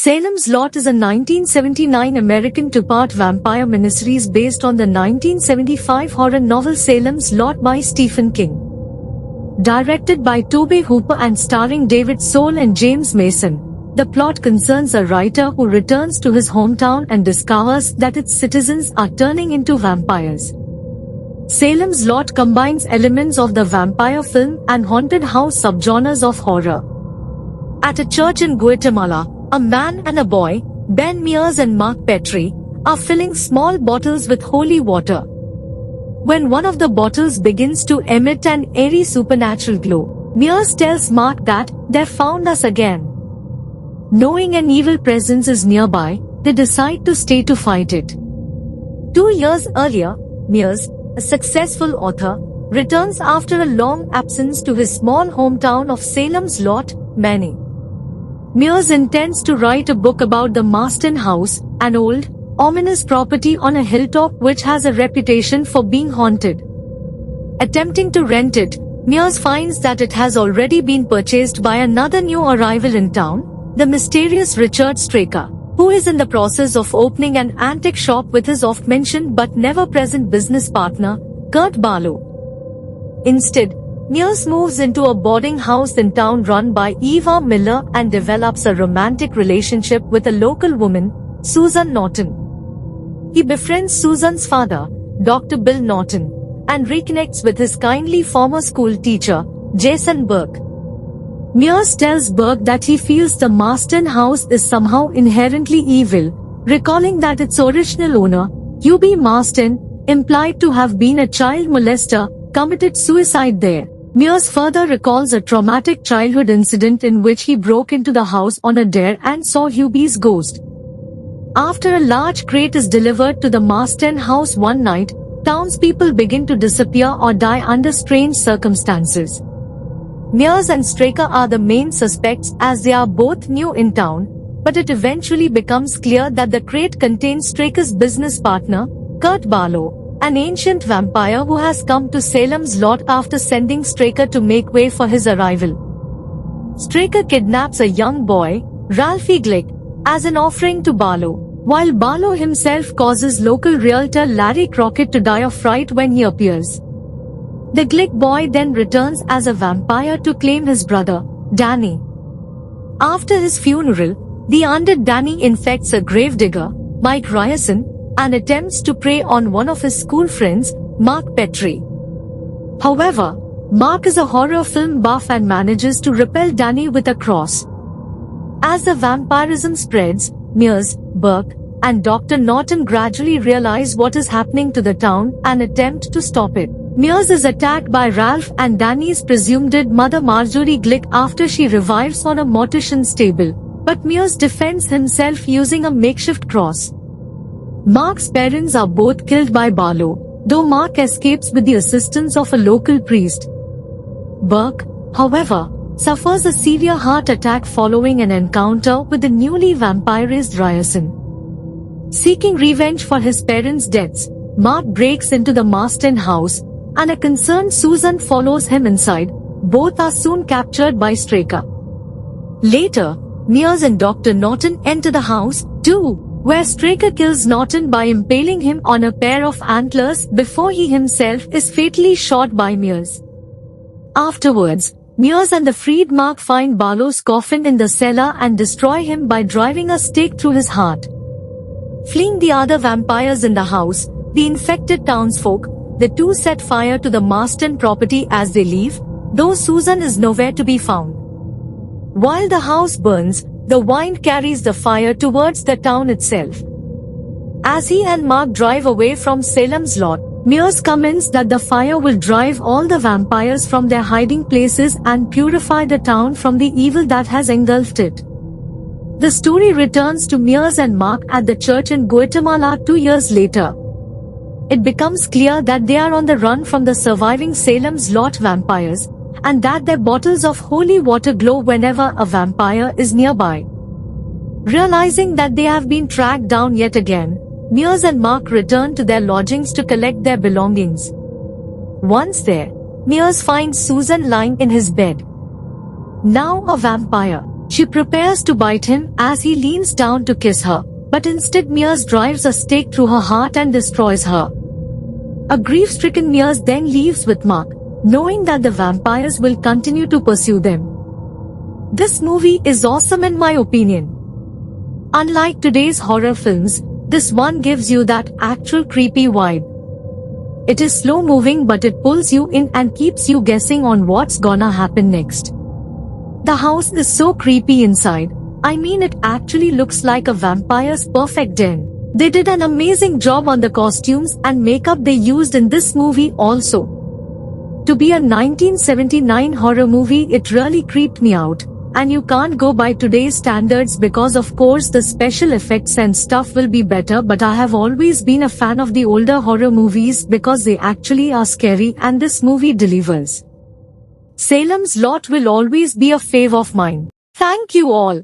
Salem's Lot is a 1979 American two-part vampire miniseries based on the 1975 horror novel Salem's Lot by Stephen King. Directed by Tobe Hooper and starring David Soul and James Mason, the plot concerns a writer who returns to his hometown and discovers that its citizens are turning into vampires. Salem's Lot combines elements of the vampire film and haunted house subgenres of horror. At a church in Guatemala, a man and a boy, Ben Mears and Mark Petrie, are filling small bottles with holy water. When one of the bottles begins to emit an eerie supernatural glow, Mears tells Mark that they've found us again. Knowing an evil presence is nearby, they decide to stay to fight it. 2 years earlier, Mears, a successful author, returns after a long absence to his small hometown of Salem's Lot, Maine. Mears intends to write a book about the Marston House, an old, ominous property on a hilltop which has a reputation for being haunted. Attempting to rent it, Mears finds that it has already been purchased by another new arrival in town, the mysterious Richard Straker, who is in the process of opening an antique shop with his oft-mentioned but never-present business partner, Kurt Barlow. Instead, Mears moves into a boarding house in town run by Eva Miller and develops a romantic relationship with a local woman, Susan Norton. He befriends Susan's father, Dr. Bill Norton, and reconnects with his kindly former school teacher, Jason Burke. Mears tells Burke that he feels the Marston house is somehow inherently evil, recalling that its original owner, U.B. Marston, implied to have been a child molester, committed suicide there. Mears further recalls a traumatic childhood incident in which he broke into the house on a dare and saw Hubie's ghost. After a large crate is delivered to the Marston house one night, townspeople begin to disappear or die under strange circumstances. Mears and Straker are the main suspects as they are both new in town, but it eventually becomes clear that the crate contains Straker's business partner, Kurt Barlow, an ancient vampire who has come to Salem's Lot after sending Straker to make way for his arrival. Straker kidnaps a young boy, Ralphie Glick, as an offering to Barlow, while Barlow himself causes local realtor Larry Crockett to die of fright when he appears. The Glick boy then returns as a vampire to claim his brother, Danny. After his funeral, the undead Danny infects a gravedigger, Mike Ryerson, and attempts to prey on one of his school friends, Mark Petrie. However, Mark is a horror film buff and manages to repel Danny with a cross. As the vampirism spreads, Mears, Burke, and Dr. Norton gradually realize what is happening to the town and attempt to stop it. Mears is attacked by Ralph and Danny's presumed dead mother Marjorie Glick after she revives on a mortician's table, but Mears defends himself using a makeshift cross. Mark's parents are both killed by Barlow, though Mark escapes with the assistance of a local priest. Burke, however, suffers a severe heart attack following an encounter with the newly vampirized Ryerson. Seeking revenge for his parents' deaths, Mark breaks into the Marston house, and a concerned Susan follows him inside. Both are soon captured by Straker. Later, Mears and Dr. Norton enter the house, too, where Straker kills Norton by impaling him on a pair of antlers before he himself is fatally shot by Mears. Afterwards, Mears and the freed Mark find Barlow's coffin in the cellar and destroy him by driving a stake through his heart. Fleeing the other vampires in the house, the infected townsfolk, the two set fire to the Marston property as they leave, though Susan is nowhere to be found. While the house burns, the wind carries the fire towards the town itself. As he and Mark drive away from Salem's Lot, Mears comments that the fire will drive all the vampires from their hiding places and purify the town from the evil that has engulfed it. The story returns to Mears and Mark at the church in Guatemala 2 years later. It becomes clear that they are on the run from the surviving Salem's Lot vampires, and that their bottles of holy water glow whenever a vampire is nearby. Realizing that they have been tracked down yet again, Mears and Mark return to their lodgings to collect their belongings. Once there, Mears finds Susan lying in his bed. Now a vampire, She prepares to bite him as he leans down to kiss her, but instead Mears drives a stake through her heart and destroys her. A grief-stricken Mears then leaves with Mark, knowing that the vampires will continue to pursue them. This movie is awesome in my opinion. Unlike today's horror films, this one gives you that actual creepy vibe. It is slow moving but it pulls you in and keeps you guessing on what's gonna happen next. The house is so creepy inside. I mean, it actually looks like a vampire's perfect den. They did an amazing job on the costumes and makeup they used in this movie also. To be a 1979 horror movie, it really creeped me out. And you can't go by today's standards because of course the special effects and stuff will be better, but I have always been a fan of the older horror movies because they actually are scary and this movie delivers. Salem's Lot will always be a fave of mine. Thank you all.